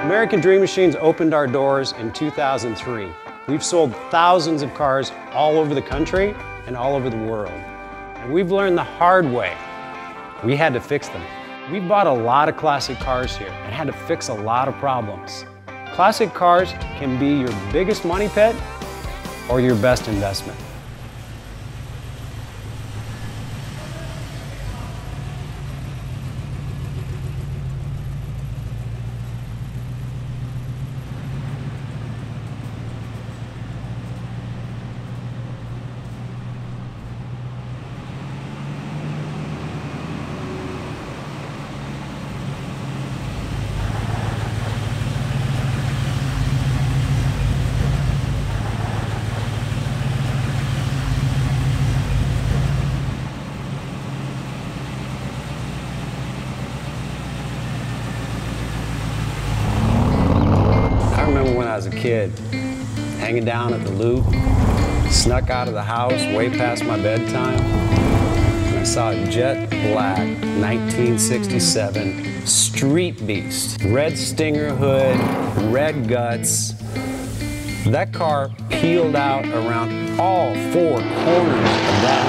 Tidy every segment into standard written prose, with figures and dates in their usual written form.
American Dream Machines opened our doors in 2003. We've sold thousands of cars all over the country and all over the world. And we've learned the hard way. We had to fix them. We bought a lot of classic cars here and had to fix a lot of problems. Classic cars can be your biggest money pit or your best investment. I was a kid, hanging down at the Loop, snuck out of the house way past my bedtime, and I saw a jet black 1967 street beast. Red Stinger hood, red guts. That car peeled out around all four corners of that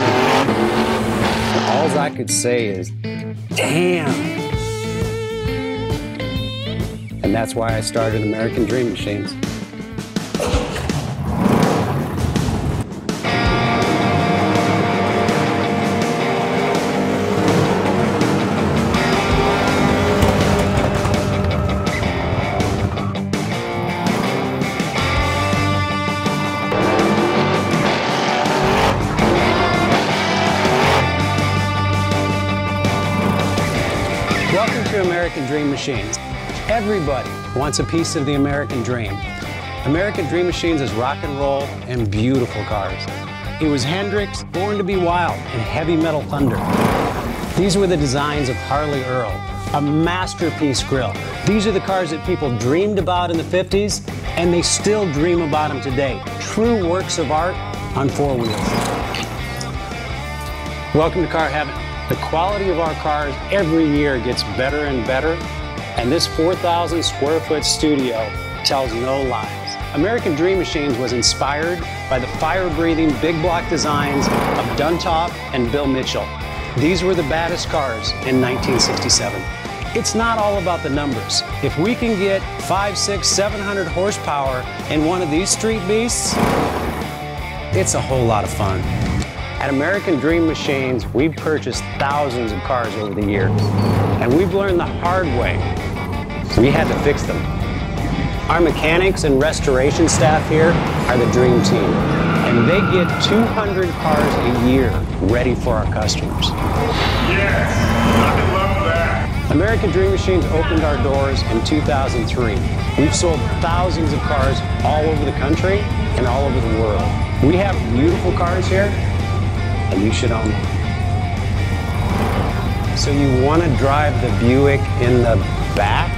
hood. All I could say is, damn. And that's why I started American Dream Machines. Welcome to American Dream Machines. Everybody wants a piece of the American dream. American Dream Machines is rock and roll and beautiful cars. It was Hendrix, Born to be Wild, and Heavy Metal Thunder. These were the designs of Harley Earl, a masterpiece grille. These are the cars that people dreamed about in the 50s, and they still dream about them today. True works of art on four wheels. Welcome to Car Heaven. The quality of our cars every year gets better and better. And this 4,000 square foot studio tells no lies. American Dream Machines was inspired by the fire-breathing big block designs of Duntop and Bill Mitchell. These were the baddest cars in 1967. It's not all about the numbers. If we can get 500, 600, 700 horsepower in one of these street beasts, it's a whole lot of fun. At American Dream Machines, we've purchased thousands of cars over the years, and we've learned the hard way. We had to fix them. Our mechanics and restoration staff here are the dream team, and they get 200 cars a year ready for our customers. Yes, I love that. American Dream Machines opened our doors in 2003. We've sold thousands of cars all over the country and all over the world. We have beautiful cars here, and you should own them. So you want to drive the Buick in the back?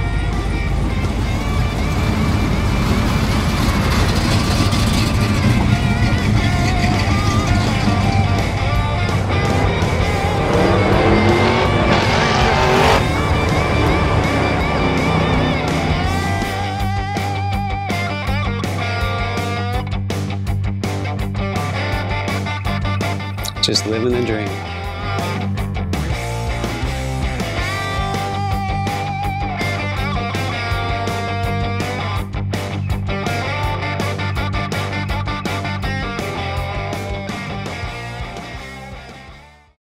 Just living the dream.